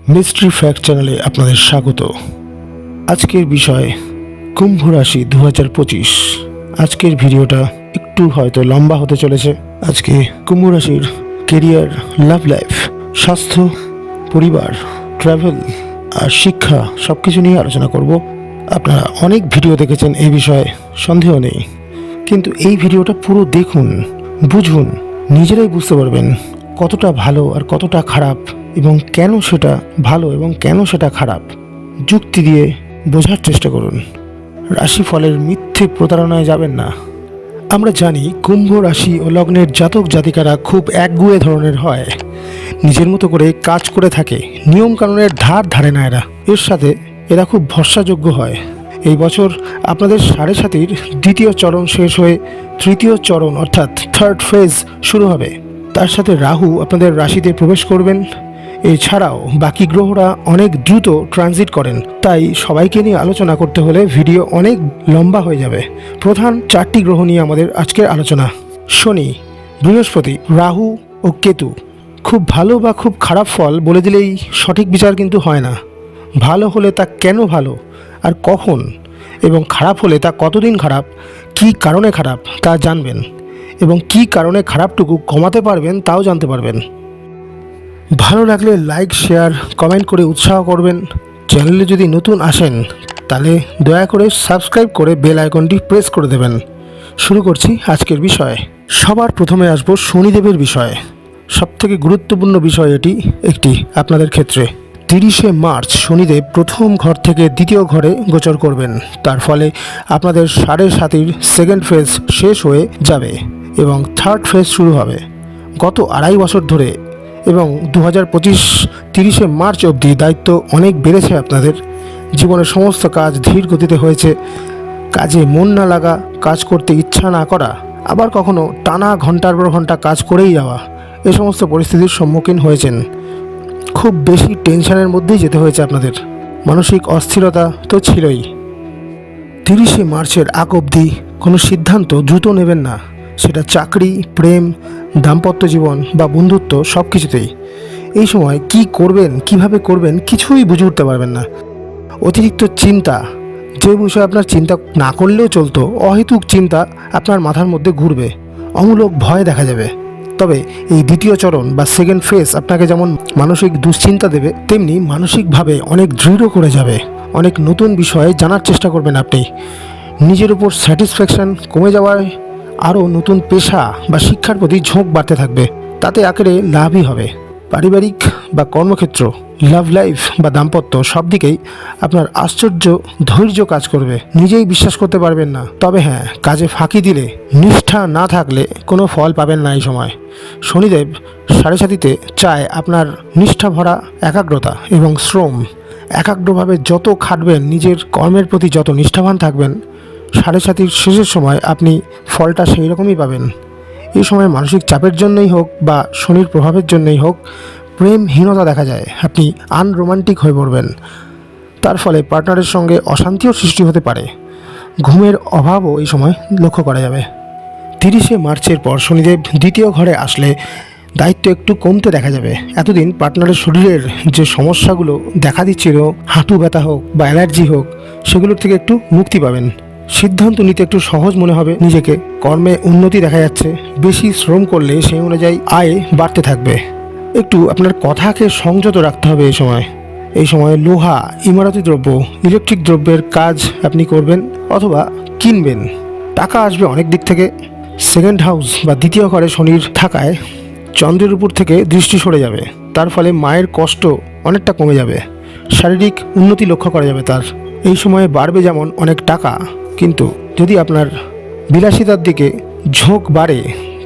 Mystery fact চ্যানেলে আপনাদের স্বাগত। আজকের বিষয় কুম্ভ রাশি 2025। আজকের ভিডিওটা একটু হয়তো লম্বা হতে চলেছে। আজকে কুম্ভ রাশির কেরিয়ার, লাভ লাইফ, স্বাস্থ্য, পরিবার, ট্রাভেল আর শিক্ষা সবকিছু নিয়ে আলোচনা করব। আপনারা অনেক ভিডিও দেখেছেন এই বিষয়ে, সন্দেহ নেই, কিন্তু এই ভিডিওটা পুরো দেখুন, বুঝুন, নিজেরাই বুঝতে পারবেন কতটা ভালো আর কতটা খারাপ, এবং কেন সেটা ভালো এবং কেন সেটা খারাপ যুক্তি দিয়ে বোঝার চেষ্টা করুন। রাশিফলের মিথ্যে প্রতারণায় যাবেন না। আমরা জানি কুম্ভ রাশি ও লগ্নের জাতক জাতিকারা খুব একগুঁয়ে ধরনের হয়, নিজের মতো করে কাজ করে থাকে, নিয়মকানুনের ধার ধারে না এর সাথে এরা খুব ভরসাযোগ্য হয়। এই বছর আপনাদের সাড়ে সাতির দ্বিতীয় চরণ শেষ হয়ে তৃতীয় চরণ অর্থাৎ থার্ড ফেজ শুরু হবে। তার সাথে রাহু আপনাদের রাশিতে প্রবেশ করবেন। এছাড়াও বাকি গ্রহরা অনেক দ্রুত ট্রানজিট করেন, তাই সবাইকে নিয়ে আলোচনা করতে হলে ভিডিও অনেক লম্বা হয়ে যাবে। প্রধান 4টি গ্রহ নিয়ে আমাদের আজকের আলোচনা: শনি, বৃহস্পতি, রাহু ও কেতু। খুব ভালো বা খুব খারাপ ফল বলে দিলেই সঠিক বিচার কিন্তু হয় না। ভালো হলে তা কেন ভালো আর কখন, এবং খারাপ হলে তা কতদিন খারাপ, কী কারণে খারাপ তা জানবেন, এবং কী কারণে খারাপটুকু কমাতে পারবেন তাও জানতে পারবেন। ভালো লাগলে লাইক, শেয়ার, কমেন্ট করে উৎসাহ করবেন। চ্যানেলে যদি নতুন আসেন তাহলে দয়া করে সাবস্ক্রাইব করে বেল আইকনটি প্রেস করে দেবেন। শুরু করছি আজকের বিষয়। সবার প্রথমে আসবো শনিদেবের বিষয়ে। সবথেকে গুরুত্বপূর্ণ বিষয় এটি একটি আপনাদের ক্ষেত্রে। 30শে মার্চ শনিদেব প্রথম ঘর থেকে দ্বিতীয় ঘরে গোচর করবেন। তার ফলে আপনাদের সাড়ে সাতির সেকেন্ড ফেজ শেষ হয়ে যাবে এবং থার্ড ফেজ শুরু হবে। গত 2.5 বছর ধরে এবং 2025 30শে মার্চ অবধি দায়িত্ব অনেক বেড়েছে আপনাদের। জীবনের সমস্ত কাজ ধীর গতিতে হয়েছে। কাজে মন না লাগা, কাজ করতে ইচ্ছা না করা, আবার কখনো টানা ঘন্টার পর ঘন্টা কাজ করেই যাওয়া, এ সমস্ত পরিস্থিতির সম্মুখীন হয়েছেন। খুব বেশি টেনশনের মধ্যেই যেতে হয়েছে আপনাদের। মানসিক অস্থিরতা তো ছিলই। 30শে মার্চের আগ অবধি কোনো সিদ্ধান্ত দ্রুত নেবেন না, সেটা চাকরি, প্রেম, দাম্পত্য জীবন বা বন্ধুত্ব, সব কিছুতেই। এই সময় কি করবেন, কিভাবে করবেন কিছুই বুঝে উঠতে পারবেন না। অতিরিক্ত চিন্তা, যে বিষয়ে আপনার চিন্তা না করলেও চলতো, অহেতুক চিন্তা আপনার মাথার মধ্যে ঘুরবে, অমূলক ভয় দেখা যাবে। তবে এই দ্বিতীয় চরণ বা সেকেন্ড ফেজ আপনাকে যেমন মানসিক দুশ্চিন্তা দেবে, তেমনি মানসিকভাবে অনেক দৃঢ় করে যাবে। অনেক নতুন বিষয়ে জানার চেষ্টা করবেন আপনি। নিজের উপর স্যাটিসফ্যাকশন কমে যাওয়ায় আরও নতুন পেশা বা শিক্ষার প্রতি ঝোঁক বাড়তে থাকবে, তাতে আকারে লাভই হবে। পারিবারিক বা কর্মক্ষেত্র, লাভ লাইফ বা দাম্পত্য, সব দিকেই আপনার আশ্চর্য ধৈর্য কাজ করবে। নিজেই বিশ্বাস করতে পারবেন না। তবে হ্যাঁ, কাজে ফাঁকি দিলে, নিষ্ঠা না থাকলে কোনো ফল পাবেন না এই সময়। শনিদেব সাড়ে সাতিতে চায় আপনার নিষ্ঠা ভরা একাগ্রতা এবং শ্রম। একাগ্রভাবে যত খাটবেন, নিজের কর্মের প্রতি যত নিষ্ঠাবান থাকবেন, সাড়ে সাতির শেষের সময় আপনি ফলটা সেই রকমই পাবেন। এই সময় মানসিক চাপের জন্যই হোক বা শনির প্রভাবের জন্যই হোক, প্রেমহীনতা দেখা যায়। আপনি আনরোমান্টিক হয়ে পড়বেন। তার ফলে পার্টনারের সঙ্গে অশান্তিও সৃষ্টি হতে পারে। ঘুমের অভাবও এই সময় লক্ষ্য করা যাবে। 30শে মার্চের পর শনিদেব দ্বিতীয় ঘরে আসলে দায়িত্ব একটু কমতে দেখা যাবে। এতদিন পার্টনারের শরীরের যে সমস্যাগুলো দেখা দিচ্ছিল, হাঁটু ব্যথা হোক বা অ্যালার্জি হোক, সেগুলোর থেকে একটু মুক্তি পাবেন। সিদ্ধান্ত নিতে একটু সহজ মনে হবে নিজেকে। কর্মে উন্নতি দেখা যাচ্ছে। বেশি শ্রম করলে সেই অনুযায়ী আয় বাড়তে থাকবে। একটু আপনার কথাকে সংযত রাখতে হবে এই সময়। এই সময় লোহা, ইমারতি দ্রব্য, ইলেকট্রিক দ্রব্যের কাজ আপনি করবেন অথবা কিনবেন। টাকা আসবে অনেক দিক থেকে। সেকেন্ড হাউস বা দ্বিতীয় ঘরে শনির থাকায় চন্দ্রের উপর থেকে দৃষ্টি সরে যাবে। তার ফলে মায়ের কষ্ট অনেকটা কমে যাবে। শারীরিক উন্নতি লক্ষ্য করা যাবে তার। এই সময়ে বাড়বে যেমন অনেক টাকা, কিন্তু যদি আপনার বিলাসিতার দিকে ঝোঁক বাড়ে,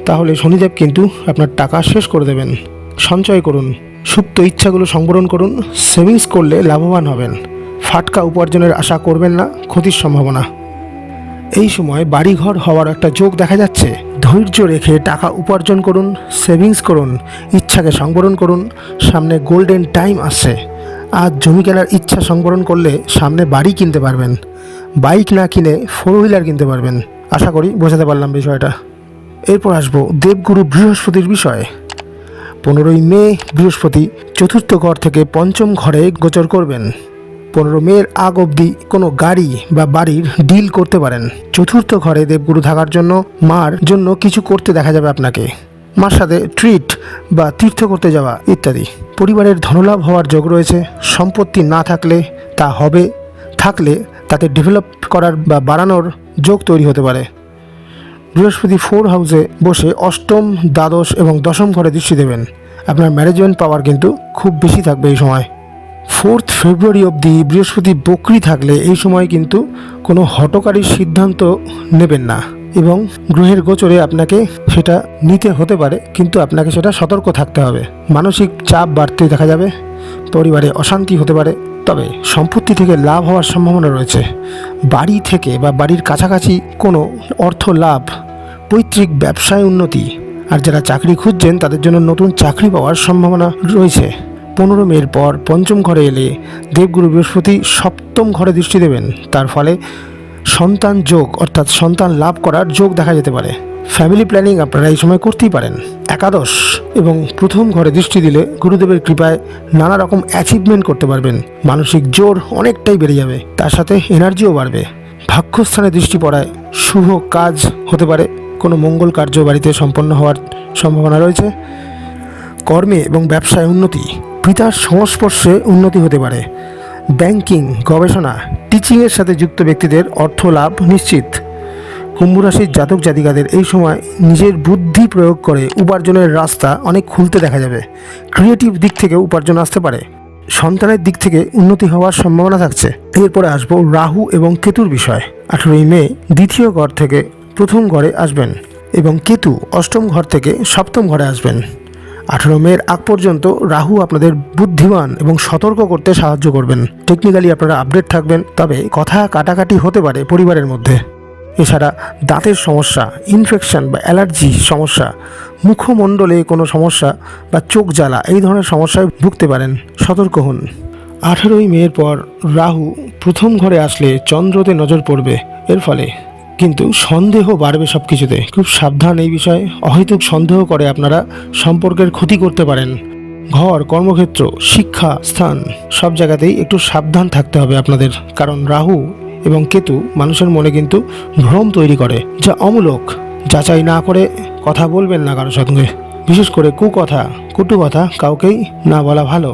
তাহলে শনিদেব কিন্তু আপনার টাকা শেষ করে দেবেন। সঞ্চয় করুন, সুপ্ত ইচ্ছাগুলো সংবরণ করুন। সেভিংস করলে লাভবান হবেন। ফাটকা উপার্জনের আশা করবেন না, ক্ষতির সম্ভাবনা। এই সময় বাড়িঘর হওয়ার একটা যোগ দেখা যাচ্ছে। ধৈর্য রেখে টাকা উপার্জন করুন, সেভিংস করুন, ইচ্ছাকে সংবরণ করুন। সামনে গোল্ডেন টাইম আসছে। আজ জমি কেনার ইচ্ছা সংবরণ করলে সামনে বাড়ি কিনতে পারবেন। বাইক না কিনে 4 হুইলার কিনতে পারবেন। আশা করি বোঝাতে পারলাম বিষয়টা। এরপর আসবো দেবগুরু বৃহস্পতির বিষয়ে। 15ই মে বৃহস্পতি চতুর্থ ঘর থেকে পঞ্চম ঘরে গোচর করবেন। 15 মের আগ অবধি কোনো গাড়ি বা বাড়ির ডিল করতে পারেন। চতুর্থ ঘরে দেবগুরু থাকার জন্য মার জন্য কিছু করতে দেখা যাবে আপনাকে, মার সাথে ট্রিট বা তীর্থ করতে যাওয়া ইত্যাদি। পরিবারের ধনলাভ হওয়ার যোগ রয়েছে। সম্পত্তি না থাকলে তা হবে, থাকলে তাতে ডেভেলপ করার বা বাড়ানোর যোগ তৈরি হতে পারে। বৃহস্পতি 4 হাউসে বসে অষ্টম, দ্বাদশ এবং দশম ঘরে দৃষ্টি দেবেন। আপনার ম্যানেজমেন্ট পাওয়ার কিন্তু খুব বেশি থাকবে এই সময়। 4 ফেব্রুয়ারি অবধি বৃহস্পতি বক্রি থাকলে এই সময় কিন্তু কোনো হঠকারী সিদ্ধান্ত নেবেন না, এবং গ্রহের গোচরে আপনাকে সেটা নিতে হতে পারে, কিন্তু আপনাকে সেটা সতর্ক থাকতে হবে। মানসিক চাপ বাড়তে দেখা যাবে, পরিবারে অশান্তি হতে পারে, তবে সম্পত্তি থেকে লাভ হওয়ার সম্ভাবনা রয়েছে। বাড়ি থেকে বা বাড়ির কাছাকাছি কোনো অর্থ লাভ, পৈতৃক ব্যবসায় উন্নতি, আর যারা চাকরি খুঁজছেন তাদের জন্য নতুন চাকরি পাওয়ার সম্ভাবনা রয়েছে। 15 মের পর পঞ্চম ঘরে এলে দেবগুরু বৃহস্পতি সপ্তম ঘরে দৃষ্টি দেবেন। তার ফলে সন্তান যোগ অর্থাৎ সন্তান লাভ করার যোগ দেখা যেতে পারে। ফ্যামিলি প্ল্যানিং আপনারা এই সময় করতেই পারেন। একাদশ এবং প্রথম ঘরে দৃষ্টি দিলে গুরুদেবের কৃপায় নানা রকম অ্যাচিভমেন্ট করতে পারবেন। মানসিক জোর অনেকটাই বেড়ে যাবে, তার সাথে এনার্জিও বাড়বে। ভাগ্যস্থানে দৃষ্টি পড়ায় শুভ কাজ হতে পারে, কোনো মঙ্গল কার্য বাড়িতে সম্পন্ন হওয়ার সম্ভাবনা রয়েছে। কর্মে এবং ব্যবসায় উন্নতি, পিতার সংস্পর্শে উন্নতি হতে পারে। ব্যাংকিং, গবেষণা, টিচিংয়ের সাথে যুক্ত ব্যক্তিদের অর্থ লাভ নিশ্চিত। কুম্ভ রাশির জাতক জাতিকাদের এই সময় নিজের বুদ্ধি প্রয়োগ করে উপার্জনের রাস্তা অনেক খুলতে দেখা যাবে। ক্রিয়েটিভ দিক থেকে উপার্জন আসতে পারে। সন্তানের দিক থেকে উন্নতি হওয়ার সম্ভাবনা থাকছে। এরপরে আসবো রাহু এবং কেতুর বিষয়। 18ই মে দ্বিতীয় ঘর থেকে প্রথম ঘরে আসবেন এবং কেতু অষ্টম ঘর থেকে সপ্তম ঘরে আসবেন। 18 মের আগ পর্যন্ত রাহু আপনাদের বুদ্ধিমান এবং সতর্ক করতে সাহায্য করবেন। টেকনিক্যালি আপনারা আপডেট থাকবেন, তবে কথা কাটাকাটি হতে পারে পরিবারের মধ্যে। এছাড়া দাঁতের সমস্যা, ইনফেকশন বা অ্যালার্জি সমস্যা, মুখমণ্ডলে কোনো সমস্যা বা চোখ জ্বালা, এই ধরনের সমস্যায় ভুগতে পারেন, সতর্ক হন। 18ই মের পর রাহু প্রথম ঘরে আসলে চন্দ্রতে নজর পড়বে, এর ফলে কিন্তু সন্দেহ বাড়বে সব কিছুতে। খুব সাবধান এই বিষয়ে। অহেতুক সন্দেহ করে আপনারা সম্পর্কের ক্ষতি করতে পারেন। ঘর, কর্মক্ষেত্র, শিক্ষা স্থান সব জায়গাতেই একটু সাবধান থাকতে হবে আপনাদের, কারণ রাহু এবং কেতু মানুষের মনে কিন্তু ভ্রম তৈরি করে, যা অমূলক। যাচাই না করে কথা বলবেন না কারোর সঙ্গে, বিশেষ করে কুকথা, কটু কথা কাউকেই না বলা ভালো।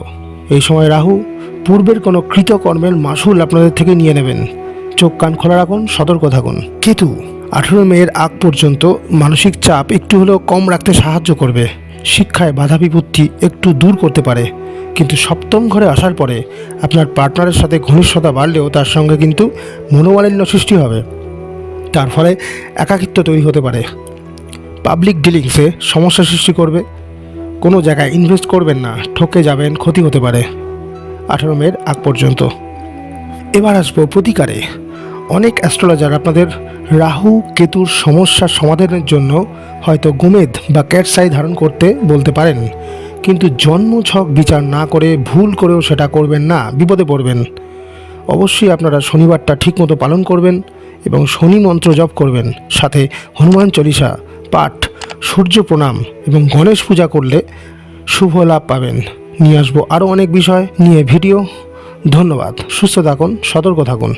এই সময় রাহু পূর্বের কোনো কৃতকর্মের মাসুল আপনাদের থেকে নিয়ে নেবেন। চোখ কান খোলা রাখুন, সতর্ক থাকুন। কেতু 18 মের আগ পর্যন্ত মানসিক চাপ একটু হলেও কম রাখতে সাহায্য করবে। শিক্ষায় বাধা বিপত্তি একটু দূর করতে পারে, কিন্তু সপ্তম ঘরে আসার পরে আপনার পার্টনারের সাথে ঘনিষ্ঠতা বাড়লেও তার সঙ্গে কিন্তু মনোমালিন্য সৃষ্টি হবে। তার ফলে একাকিত্ব তৈরি হতে পারে। পাবলিক ডিলিংসে সমস্যা সৃষ্টি করবে। কোনো জায়গায় ইনভেস্ট করবেন না, ঠকে যাবেন, ক্ষতি হতে পারে 18 মের আগ পর্যন্ত। এবার আসবো প্রতিকারে। অনেক অ্যাস্ট্রোলজার আপনাদের রাহু কেতুর সমস্যার সমাধানের জন্য হয়তো গোমেদ বা ক্যাটসাই ধারণ করতে বলতে পারেন, কিন্তু জন্মছক বিচার না করে ভুল করেও সেটা করবেন না, বিপদে পড়বেন। অবশ্যই আপনারা শনিবারটা ঠিকমতো পালন করবেন এবং শনি মন্ত্র জপ করবেন, সাথে হনুমান চল্লিশা পাঠ, সূর্য প্রণাম এবং গণেশ পূজা করলে শুভ লাভ পাবেন। নিয়ে আসবো আরও অনেক বিষয় নিয়ে ভিডিও। ধন্যবাদ। সুস্থ থাকুন, সতর্ক থাকুন।